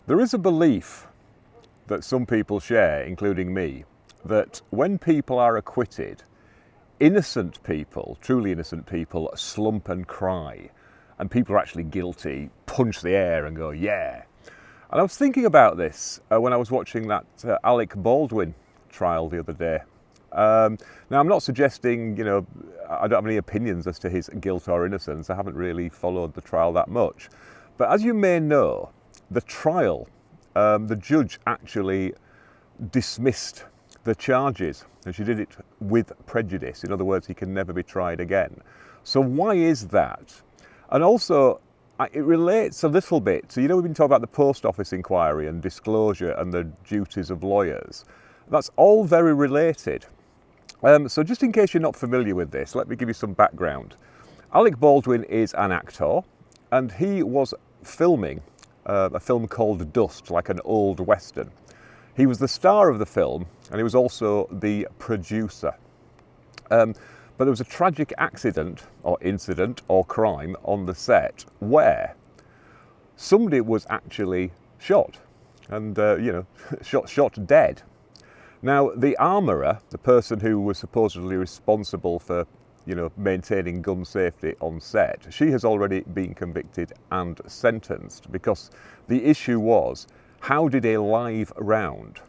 There is a belief that some people share, including me, that when people are acquitted, innocent people, truly innocent people, slump and cry, and people are actually guilty, punch the air and go, yeah. And I was thinking about this when I was watching that Alec Baldwin trial the other day. Now, I'm not suggesting, I don't have any opinions as to his guilt or innocence. I haven't really followed the trial that much. But as you may know, the trial, the judge actually dismissed the charges, and she did it with prejudice. In other words, he can never be tried again. So why is that? And also, it relates a little bit to, we've been talking about the post office inquiry and disclosure and the duties of lawyers. That's all very related. So just in case you're not familiar with this, let me give you some background. Alec Baldwin is an actor, and he was filming a film called Dust, like an old Western. He was the star of the film, and he was also the producer. But there was a tragic accident, or incident, or crime on the set where somebody was actually shot, and shot dead. Now, the armourer, the person who was supposedly responsible for, maintaining gun safety on set, she has already been convicted and sentenced, because the issue was, how did a live round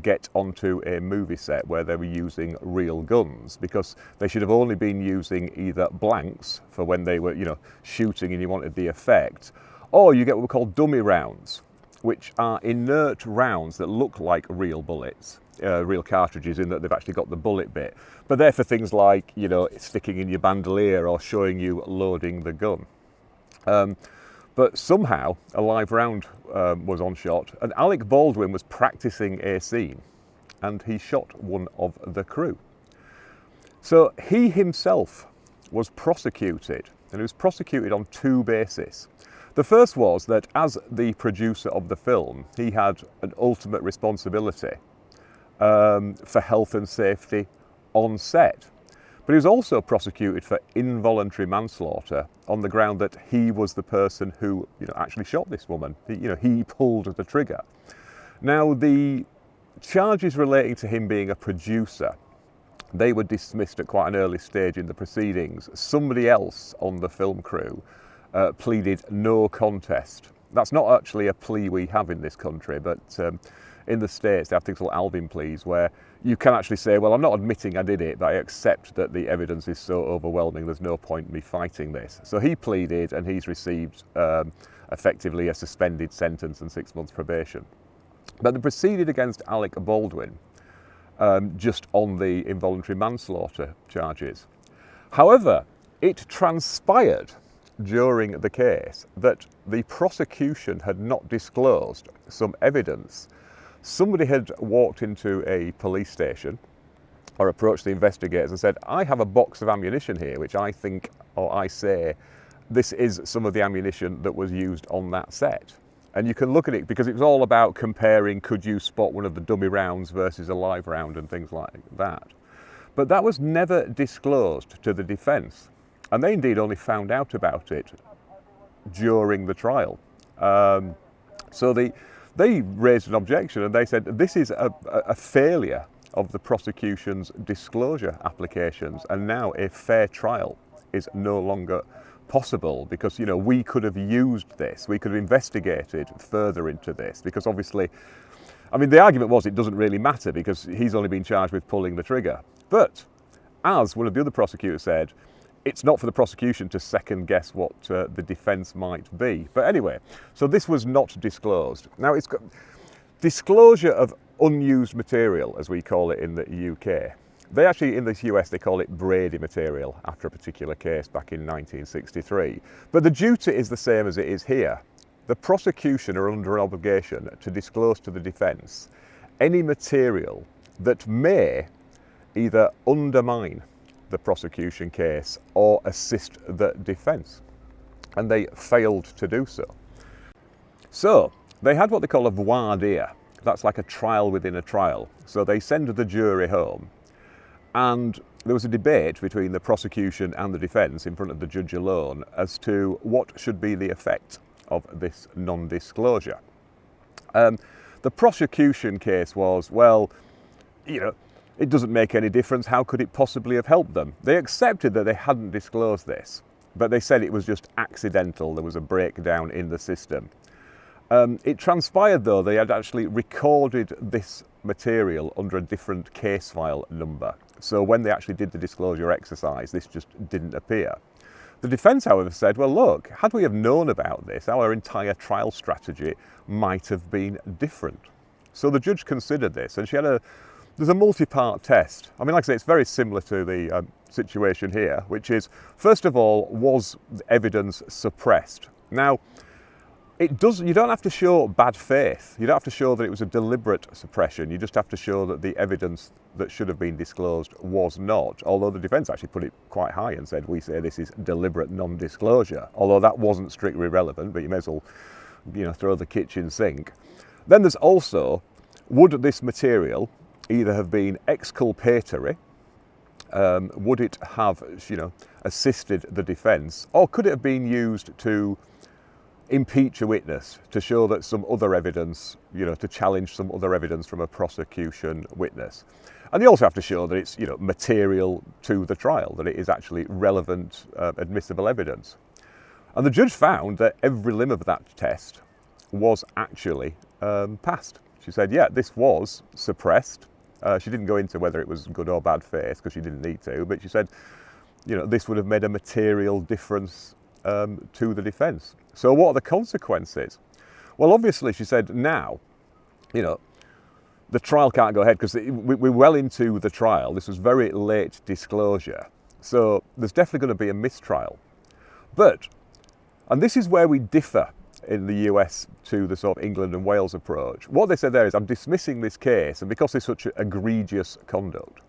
get onto a movie set where they were using real guns? Because they should have only been using either blanks for when they were, shooting and you wanted the effect, or you get what we call dummy rounds, which are inert rounds that look like real bullets, real cartridges, in that they've actually got the bullet bit. But they're for things like, sticking in your bandolier or showing you loading the gun. But somehow a live round was on shot, and Alec Baldwin was practicing a scene, and he shot one of the crew. So he himself was prosecuted, and he was prosecuted on two bases. The first was that as the producer of the film, he had an ultimate responsibility for health and safety on set. But he was also prosecuted for involuntary manslaughter on the ground that he was the person who, actually shot this woman. He pulled the trigger. Now, the charges relating to him being a producer, they were dismissed at quite an early stage in the proceedings. Somebody else on the film crew pleaded no contest. That's not actually a plea we have in this country, but in the States they have things called Alvin pleas, where you can actually say, well, I'm not admitting I did it, but I accept that the evidence is so overwhelming there's no point in me fighting this. So he pleaded, and he's received effectively a suspended sentence and 6 months probation. But they proceeded against Alec Baldwin just on the involuntary manslaughter charges. However, it transpired during the case that the prosecution had not disclosed some evidence. Somebody had walked into a police station or approached the investigators and said, I have a box of ammunition here, which I think, or I say, this is some of the ammunition that was used on that set. And you can look at it, because it was all about comparing, could you spot one of the dummy rounds versus a live round and things like that. But that was never disclosed to the defence. And they indeed only found out about it during the trial. So they raised an objection, and they said this is a failure of the prosecution's disclosure applications, and now a fair trial is no longer possible, because we could have used this, we could have investigated further into this, because obviously, the argument was it doesn't really matter because he's only been charged with pulling the trigger. But as one of the other prosecutors said, it's not for the prosecution to second guess what the defence might be. But anyway, so this was not disclosed. Now, it's got disclosure of unused material, as we call it in the UK. They actually, in the US, they call it Brady material after a particular case back in 1963. But the duty is the same as it is here. The prosecution are under an obligation to disclose to the defence any material that may either undermine the prosecution case or assist the defence, and they failed to do so. So they had what they call a voir dire. That's like a trial within a trial. So they send the jury home, and there was a debate between the prosecution and the defence in front of the judge alone as to what should be the effect of this non-disclosure. The prosecution case was, well, it doesn't make any difference. How could it possibly have helped them? They accepted that they hadn't disclosed this, but they said it was just accidental. There was a breakdown in the system. It transpired, though, they had actually recorded this material under a different case file number. So when they actually did the disclosure exercise, this just didn't appear. The defence, however, said, well, look, had we have known about this, our entire trial strategy might have been different. So the judge considered this, and there's a multi-part test. I mean, like I say, it's very similar to the situation here, which is, first of all, was evidence suppressed? Now, you don't have to show bad faith. You don't have to show that it was a deliberate suppression. You just have to show that the evidence that should have been disclosed was not. Although the defence actually put it quite high and said, we say this is deliberate non-disclosure. Although that wasn't strictly relevant, but you may as well, throw the kitchen sink. Then there's also, would this material either have been exculpatory, would it have, assisted the defence, or could it have been used to impeach a witness, to show that some other evidence, to challenge some other evidence from a prosecution witness. And you also have to show that it's, material to the trial, that it is actually relevant, admissible evidence. And the judge found that every limb of that test was actually passed. She said, yeah, this was suppressed. She didn't go into whether it was good or bad faith, because she didn't need to, but she said, this would have made a material difference to the defence. So what are the consequences? Well, obviously, she said, now, the trial can't go ahead because we're well into the trial. This was very late disclosure. So there's definitely going to be a mistrial. But, and this is where we differ in the US to the sort of England and Wales approach. What they said there is, I'm dismissing this case, and because it's such egregious conduct,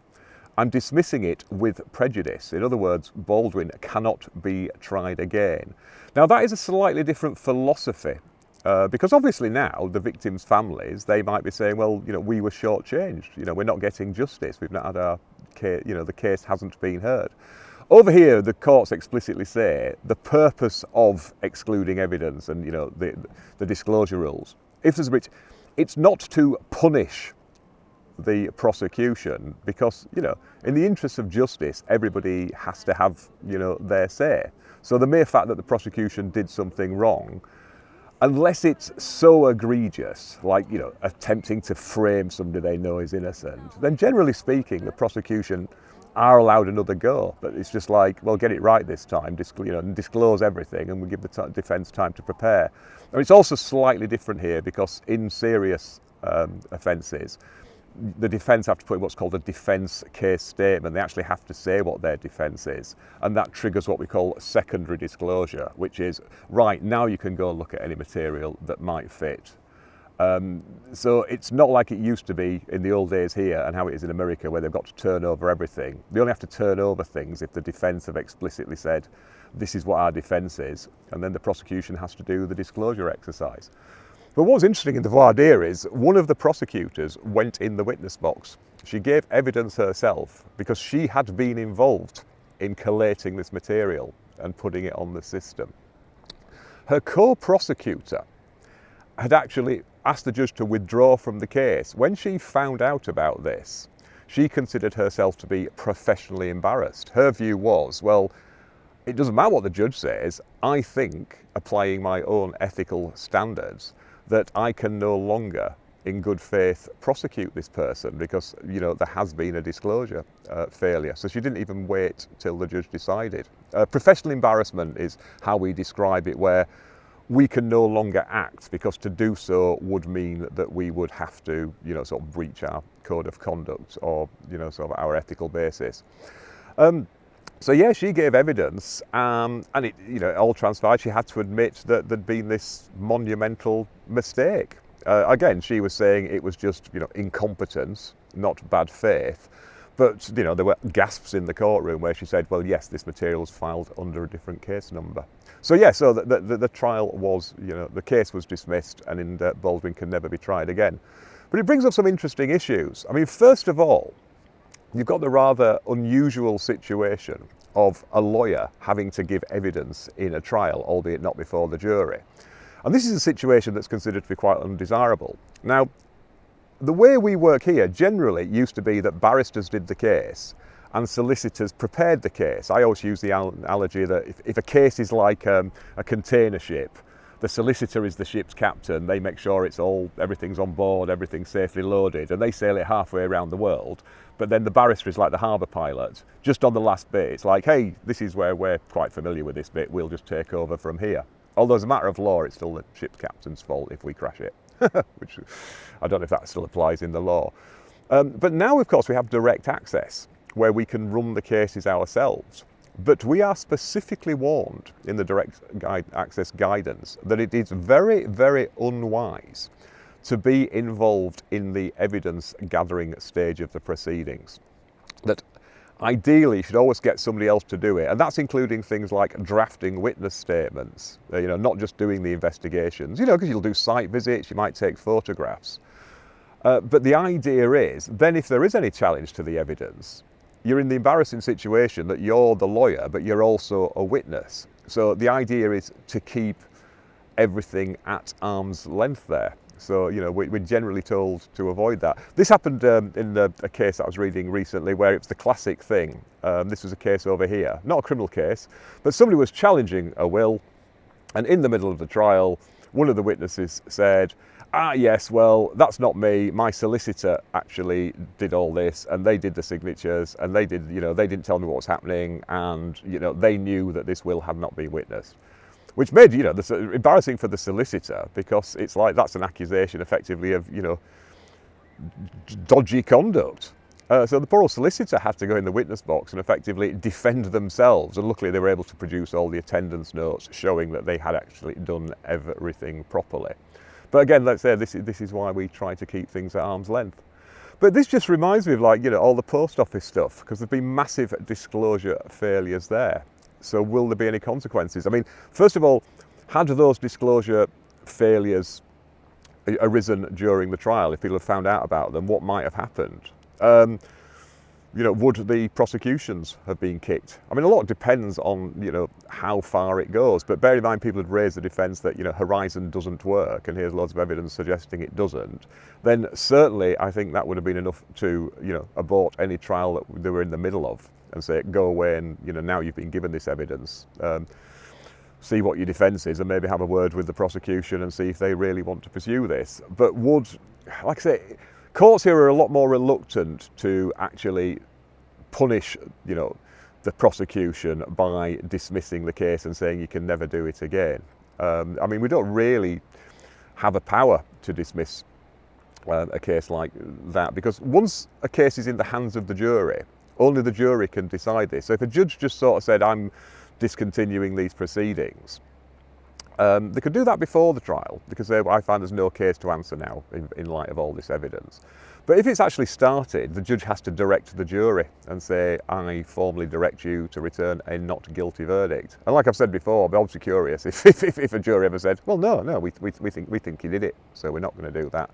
I'm dismissing it with prejudice. In other words, Baldwin cannot be tried again. Now, that is a slightly different philosophy, because obviously now the victims' families, they might be saying, well, we were shortchanged. We're not getting justice. We've not had our case, the case hasn't been heard. Over here, the courts explicitly say the purpose of excluding evidence and, the disclosure rules, if there's a breach, it's not to punish the prosecution, because in the interests of justice everybody has to have their say. So the mere fact that the prosecution did something wrong, unless it's so egregious, like attempting to frame somebody they know is innocent, then generally speaking the prosecution are allowed another go. But it's just like, well, get it right this time, disclose everything, and we give the defence time to prepare. And it's also slightly different here, because in serious offences, the defence have to put in what's called a defence case statement. They actually have to say what their defence is, and that triggers what we call secondary disclosure, which is, right, now you can go and look at any material that might fit. So it's not like it used to be in the old days here and how it is in America, where they've got to turn over everything. They only have to turn over things if the defence have explicitly said, this is what our defence is, and then the prosecution has to do the disclosure exercise. But what was interesting in the voir dire is one of the prosecutors went in the witness box. She gave evidence herself because she had been involved in collating this material and putting it on the system. Her co-prosecutor had actually asked the judge to withdraw from the case. When she found out about this, she considered herself to be professionally embarrassed. Her view was, well, it doesn't matter what the judge says. I think, applying my own ethical standards, that I can no longer, in good faith, prosecute this person because, there has been a disclosure failure. So she didn't even wait till the judge decided. Professional embarrassment is how we describe it, where we can no longer act because to do so would mean that we would have to, sort of breach our code of conduct or, sort of our ethical basis. So yeah, she gave evidence, and it, all transpired. She had to admit that there'd been this monumental mistake. Again, she was saying it was just, incompetence, not bad faith. But, there were gasps in the courtroom where she said, well, yes, this material was filed under a different case number. So yeah, so the trial was, the case was dismissed, and Baldwin can never be tried again. But it brings up some interesting issues. I mean, first of all, you've got the rather unusual situation of a lawyer having to give evidence in a trial, albeit not before the jury. And this is a situation that's considered to be quite undesirable. Now, the way we work here generally used to be that barristers did the case and solicitors prepared the case. I always use the analogy that if a case is like a container ship, the solicitor is the ship's captain. They make sure everything's on board, everything's safely loaded, and they sail it halfway around the world. But then the barrister is like the harbour pilot. Just on the last bit, it's like, hey, this is where we're quite familiar with this bit, we'll just take over from here. Although as a matter of law, it's still the ship's captain's fault if we crash it, which I don't know if that still applies in the law. But now, of course, we have direct access, where we can run the cases ourselves. But we are specifically warned in the direct access guidance that it is very, very unwise to be involved in the evidence gathering stage of the proceedings. That ideally you should always get somebody else to do it, and that's including things like drafting witness statements, not just doing the investigations, because you'll do site visits, you might take photographs. But the idea is, then if there is any challenge to the evidence, you're in the embarrassing situation that you're the lawyer, but you're also a witness. So the idea is to keep everything at arm's length there. So, we're generally told to avoid that. This happened in a case I was reading recently where it's the classic thing. This was a case over here, not a criminal case, but somebody was challenging a will, and in the middle of the trial, one of the witnesses said, yes, well, that's not me. My solicitor actually did all this, and they did the signatures, and they didn't tell me what was happening, and, they knew that this will had not been witnessed. Which made, this embarrassing for the solicitor, because it's like that's an accusation effectively of, dodgy conduct. So the poor old solicitor had to go in the witness box and effectively defend themselves, and luckily they were able to produce all the attendance notes showing that they had actually done everything properly. But again, let's say this is why we try to keep things at arm's length. But this just reminds me of all the post office stuff, because there've been massive disclosure failures there. So will there be any consequences? I mean, first of all, had those disclosure failures arisen during the trial, if people have found out about them, what might have happened? Would the prosecutions have been kicked? I mean, a lot depends on, how far it goes. But bear in mind, people had raised the defence that, Horizon doesn't work, and here's loads of evidence suggesting it doesn't. Then certainly, I think that would have been enough to, abort any trial that they were in the middle of and say, go away and, now you've been given this evidence. See what your defence is and maybe have a word with the prosecution and see if they really want to pursue this. But like I say, courts here are a lot more reluctant to actually punish, the prosecution by dismissing the case and saying you can never do it again. I mean, we don't really have a power to dismiss a case like that, because once a case is in the hands of the jury, only the jury can decide this. So if a judge just sort of said, I'm discontinuing these proceedings, they could do that before the trial, because I find there's no case to answer now in light of all this evidence. But if it's actually started, the judge has to direct the jury and say, I formally direct you to return a not guilty verdict. And like I've said before, I'm obviously curious if a jury ever said, well, no, we think he did it, so we're not going to do that.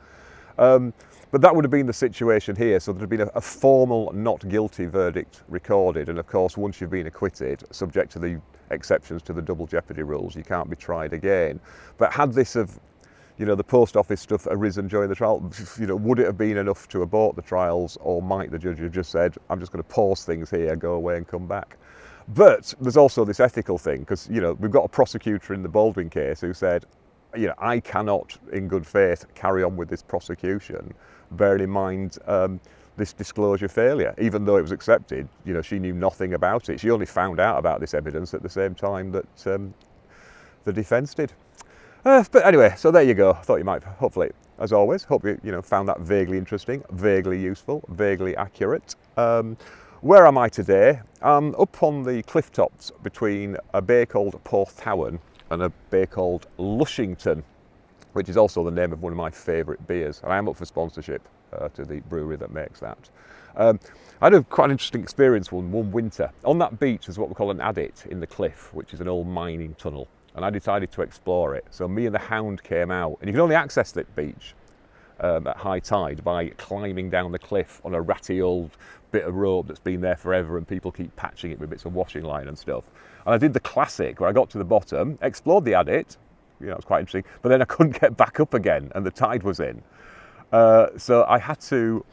But that would have been the situation here. So there would have been a formal not guilty verdict recorded. And of course, once you've been acquitted, subject to the exceptions to the double jeopardy rules, you can't be tried again. But had this the post office stuff arisen during the trial, would it have been enough to abort the trials, or might the judge have just said, I'm just going to pause things here, go away and come back? But there's also this ethical thing, because, we've got a prosecutor in the Baldwin case who said, I cannot, in good faith, carry on with this prosecution, bearing in mind this disclosure failure. Even though it was accepted, she knew nothing about it. She only found out about this evidence at the same time that the defence did. But anyway, so there you go. I thought you might, hopefully, as always, hope you found that vaguely interesting, vaguely useful, vaguely accurate. Where am I today? I'm up on the cliff tops between a bay called Porthtowan and a bay called Lushington, which is also the name of one of my favourite beers. And I am up for sponsorship to the brewery that makes that. I had quite an interesting experience one winter. On that beach is what we call an adit in the cliff, which is an old mining tunnel. And I decided to explore it. So me and the hound came out, and you can only access that beach at high tide by climbing down the cliff on a ratty old bit of rope that's been there forever, and people keep patching it with bits of washing line and stuff. And I did the classic where I got to the bottom, explored the adit, you know, it was quite interesting. But then I couldn't get back up again, and the tide was in. So I had to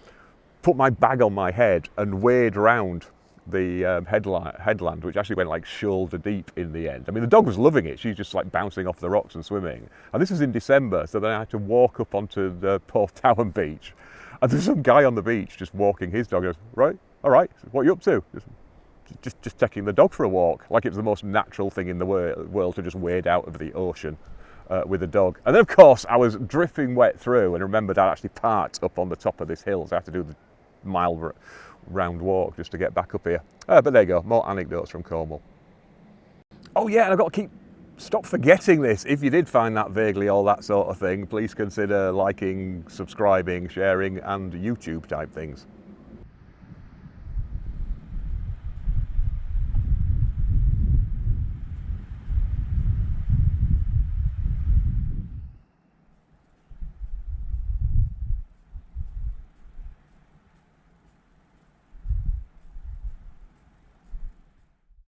put my bag on my head and wade round the headland, which actually went like shoulder deep in the end. I mean, the dog was loving it. She's just like bouncing off the rocks and swimming. And this was in December, so then I had to walk up onto the Porthtowan beach. And there's some guy on the beach just walking his dog. He goes, right, all right, what are you up to? Just taking the dog for a walk, like it was the most natural thing in the world to just wade out of the ocean with a dog. And then, of course, I was dripping wet through, and remembered I'd actually parked up on the top of this hill, so I had to do the mile round walk just to get back up here. But there you go, more anecdotes from Cornwall. Oh yeah, and I've got to stop forgetting this. If you did find that vaguely all that sort of thing, please consider liking, subscribing, sharing, and YouTube type things.